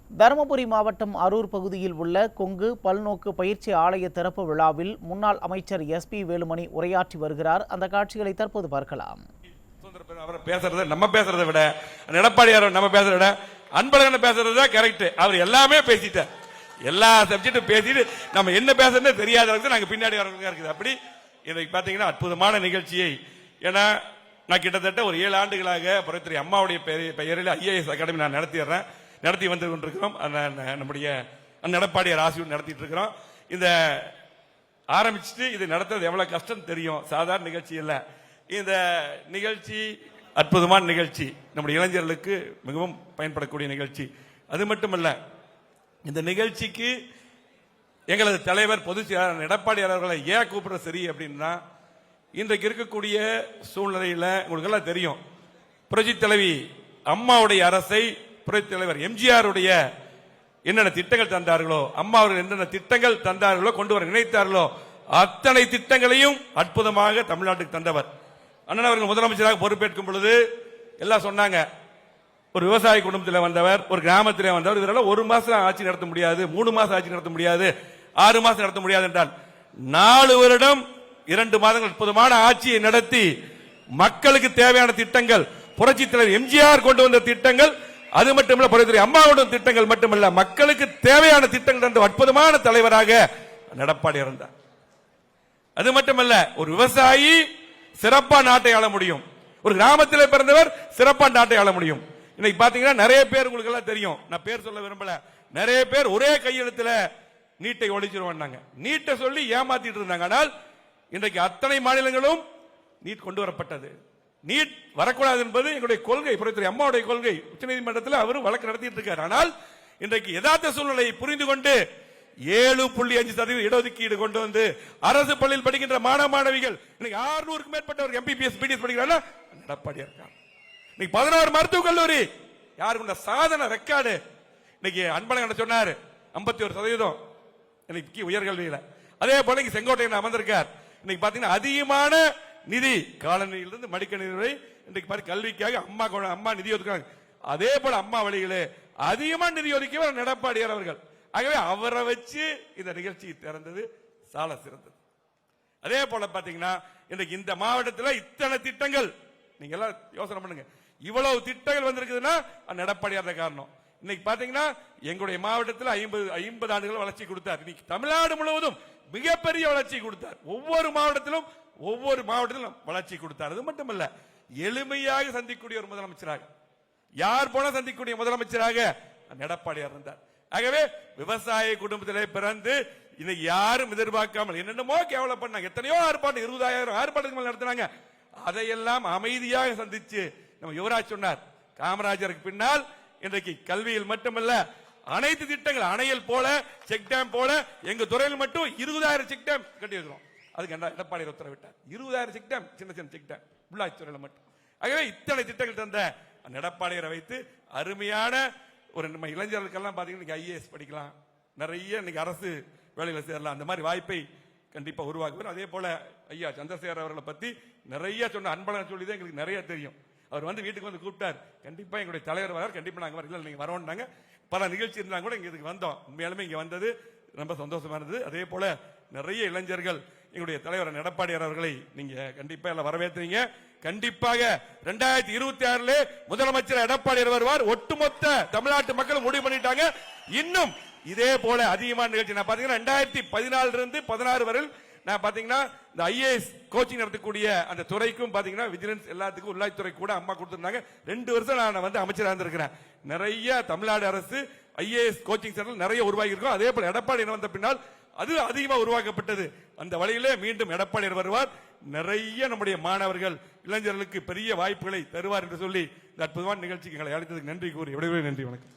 தருமபுரி மாவட்டம் அரூர் பகுதியில் உள்ள கொங்கு பல்நோக்கு பயிற்சி ஆலய திறப்பு விழாவில் முன்னாள் அமைச்சர் SP வேலுமணி உரையாற்றி வருகிறார். அந்த காட்சிகளை தற்போது பார்க்கலாம். நம்ம பேசுறதை விட எடப்பாடியார் நம்ம பேசுறத விட அன்பழகன் பேசுறதா கரெக்ட். அவர் எல்லாமே பேசிட்டார். எல்லா சப்ஜெக்டும் பேசிட்டு நம்ம என்ன பேசுறதுன்னு தெரியாத அளவுக்கு நாங்க பின்னாடி வரவங்க இருக்குது. அப்படி இன்னைக்கு பாத்தீங்கன்னா அற்புதமான நிகழ்ச்சியை, ஏன்னா நான் கிட்டத்தட்ட ஒரு 7 ஆண்டுகளாக புரட்சி அம்மாவுடைய பெயரில் IAS அகாடமி நான் நடத்தி வந்து கொண்டிருக்கிறோம். நம்முடைய எடப்பாடியார் ஆசிரியர் நடத்திட்டு இருக்கிறோம். இந்த ஆரம்பிச்சுட்டு இது நடத்துறது எவ்வளவு கஷ்டம் தெரியும். சாதாரண நிகழ்ச்சி இல்ல. இந்த நிகழ்ச்சி அற்புதமான நிகழ்ச்சி, நம்முடைய இளைஞர்களுக்கு மிகவும் பயன்படக்கூடிய நிகழ்ச்சி. அது மட்டுமல்ல, இந்த நிகழ்ச்சிக்கு எங்களது தலைவர் பொதுச் செயலாளர் எடப்பாடியார் அவர்களை ஏன் கூப்பிடுற சரி அப்படின்னா, இன்றைக்கு இருக்கக்கூடிய சூழ்நிலையில உங்களுக்கு எல்லாம் தெரியும், புரட்சி தலைவி அம்மாவுடைய அரசை புரட்சி தலைவர் MGR என்னென்ன திட்டங்கள் தந்தார்களோ, அம்மா அவர்கள் என்னென்ன திட்டங்கள் தந்தார்களோ, கொண்டு வர நினைத்தார்களோ, அத்தனை திட்டங்களையும் அற்புதமாக தமிழ்நாட்டுக்கு தந்தவர். அண்ணன் அவர்கள் முதலமைச்சராக பொறுப்பேற்கும் பொழுது எல்லாம் சொன்னாங்க, ஒரு விவசாய குடும்பத்தில் வந்தவர், ஒரு கிராமத்திலே வந்தவர், இதெல்லாம் 1 மாசம் ஆட்சி நடத்த முடியாது, 3 மாசம் ஆட்சி நடத்த முடியாது, 6 மாசம் நடத்த முடியாது என்றால் 4 வருடம் 2 மாதங்கள் அற்புதமான ஆட்சியை நடத்தி மக்களுக்கு தேவையான திட்டங்கள், புரட்சி தலைவர் MGR கொண்டு வந்த திட்டங்கள், அது மட்டுமல்ல புரட்சி அம்மா கொண்டு வந்த திட்டங்கள் மட்டுமல்ல, மக்களுக்கு தேவையான திட்டங்கள் தந்த அற்புதமான தலைவராக எடப்பாடி இருந்தார். அது மட்டுமல்ல, ஒரு விவசாயி சிறப்பா நாட்டை ஆள முடியும், ஒரு கிராமத்தில் பிறந்தவர் சிறப்பா நாட்டை ஆள முடியும். இன்னைக்கு பாத்தீங்கன்னா நிறைய பேர் உங்களுக்கு எல்லாம் தெரியும், நான் பேர் சொல்ல விரும்பல, நிறைய பேர் ஒரே கையெழுத்துல நீட்டை ஒழிச்சிருவாங்க, நீட்டை சொல்லி ஏமாத்திட்டு இருந்தாங்க. ஆனால் இன்றைக்கு அத்தனை மாநிலங்களும் நீட் கொண்டு வரப்பட்டது. நீட் வரக்கூடாது என்பது எங்களுடைய கொள்கை, புரட்சி அம்மாவுடைய கொள்கை. உச்சநீதிமன்றத்தில் அவரும் வழக்கு நடத்திட்டு இருக்கார். ஆனால் இன்றைக்கு யதார்த்த சூழ்நிலையை புரிந்து கொண்டு 7.5% இடஒதுக்கீடு கொண்டு வந்து அரசு பள்ளியில் படிக்கின்ற மாணவ மாணவிகள் இன்னைக்கு 600க்கும் மேற்பட்டவர் MBBS BDS படிக்கிறாங்க. எடப்பாடியா இருக்காங்க. இன்னைக்கு 16 மருத்துவக் கல்லூரி, யாருக்கு சாதனை ரெக்கார்டு. இன்னைக்கு அன்பழகன் சொன்னாரு 51% இன்னைக்கு உயர்கல்வியில. அதே போல இங்க செங்கோட்டையன் அமர்ந்திருக்கார். இன்னைக்கு பாத்தீங்கன்னா அதிகமான நிதி காலநிதியிலிருந்து மடிக்கணினி வரை இன்றைக்கு கல்விக்காக அம்மா நிதி ஒதுக்குறாங்க. அதே போல அம்மா வழிகளே அதிகமான நிதி ஒதுக்கியவர் எடப்பாடியார் அவர்கள். ஆகவே அவரை வச்சு இந்த நிகழ்ச்சி திறந்தது சால சிறந்தது. அதே போல பாத்தீங்கன்னா இன்றைக்கு இந்த மாவட்டத்தில் இத்தனை திட்டங்கள், நீங்க எல்லாம் யோசனை பண்ணுங்க, இவ்வளவு திட்டங்கள் வந்திருக்குதுன்னா எடப்பாடியார் காரணம். இன்னைக்கு பாத்தீங்கன்னா எங்களுடைய மாவட்டத்தில் 50 ஆண்டுகள் வளர்ச்சி கொடுத்தார். இன்னைக்கு தமிழ்நாடு முழுவதும் மிகப்பெரிய வளர்ச்சி கொடுத்தார். ஒவ்வொரு மாவட்டத்திலும் வளர்ச்சி கொடுத்தார். அது மட்டுமல்ல, எளிமையாக சந்திக்கக்கூடிய ஒரு முதலமைச்சராக, யார் போன சந்திக்கக்கூடிய முதலமைச்சராக எடப்பாடியார் இருந்தார். ஆகவே விவசாய குடும்பத்திலே பிறந்து இன்னைக்கு யாரும் எதிர்பார்க்காமல் என்னென்னமோ கேவலம் பண்ணாங்க, எத்தனையோ ஆர்ப்பாட்டம், 20,000 ஆர்ப்பாட்டங்கள் நடத்தினாங்க. அதையெல்லாம் அமைதியாக சந்திச்சு நம்ம யுவராஜ் சொன்னார், காமராஜருக்கு பின்னால் இன்றைக்கு கல்வியில் மட்டுமல்ல அனைத்து திட்டங்கள், அணையல் போல, செக் டேம் போல, எங்க துறையில் மட்டும் 20,000 செக் டேம் கட்டி வைக்கிறோம். அதுக்கு எடப்பாடியார் உத்தரவிட்டார். 20,000 செக் டேம், சின்ன சின்ன செக் டேம் உள்ளாட்சி துறையில் மட்டும். ஆகவே இத்தனை திட்டங்கள் தந்த எடப்பாடியாரை வைத்து அருமையான ஒரு நம்ம இளைஞர்களுக்கெல்லாம் பாத்தீங்கன்னா IAS படிக்கலாம், நிறைய இன்னைக்கு அரசு வேலையில சேரலாம், அந்த மாதிரி வாய்ப்பை கண்டிப்பா உருவாக்குவார். அதே போல ஐயா சந்திரசேகர் அவர்களை பத்தி நிறைய சொன்ன அன்பழகன் சொல்லிதான் எங்களுக்கு நிறைய தெரியும். அவர் வந்து வீட்டுக்கு வந்து கூப்பிட்டார், கண்டிப்பா எங்களுடைய தலைவர் வரார், கண்டிப்பா நாங்க வரல, நீங்க வரோம்னாங்க. பல நிகழ்ச்சி இருந்தாங்க கூட இங்க இதுக்கு வந்தோம். உண்மையாலுமே இங்க வந்தது ரொம்ப சந்தோஷமா இருந்தது. அதே போல நிறைய இளைஞர்கள் எங்களுடைய தலைவர் எடப்பாடியார் அவர்களை நீங்க கண்டிப்பா எல்லாம் வரவேற்றீங்க. கண்டிப்பாக 2026 முதலமைச்சர் எடப்பாடியார் வருவார். ஒட்டுமொத்த தமிழ்நாட்டு மக்கள் முடிவு பண்ணிட்டாங்க. இன்னும் இதே போல அதிகமான நிகழ்ச்சி நான் பாத்தீங்கன்னா 2014 இருந்து 16 வரை நான் பாத்தீங்கன்னா இந்த IAS கோச்சிங் நடத்தக்கூடிய அந்த துறைக்கும் பாத்தீங்கன்னா விஜிலன்ஸ் எல்லாத்துக்கும் உள்ளாட்சித்துறை கூட அம்மா கொடுத்திருந்தாங்க. 2 வருஷம் நான் வந்து அமைச்சராக இருந்திருக்கிறேன். நிறைய தமிழ்நாடு அரசு IAS கோச்சிங் சென்டர் நிறைய உருவாகி இருக்கும். அதே போல எடப்பாடி வந்த பின்னால் அது அதிகமாக உருவாக்கப்பட்டது. அந்த வழியிலே மீண்டும் எடப்பாடியார் வருவார். நிறைய நம்முடைய மாணவர்கள் இளைஞர்களுக்கு பெரிய வாய்ப்புகளை தருவார் என்று சொல்லி இந்த அற்புதமான நிகழ்ச்சிக்கு எங்களை அழைத்ததுக்கு நன்றி கூறி விடைபெறுகிறேன். நன்றி, வணக்கம்.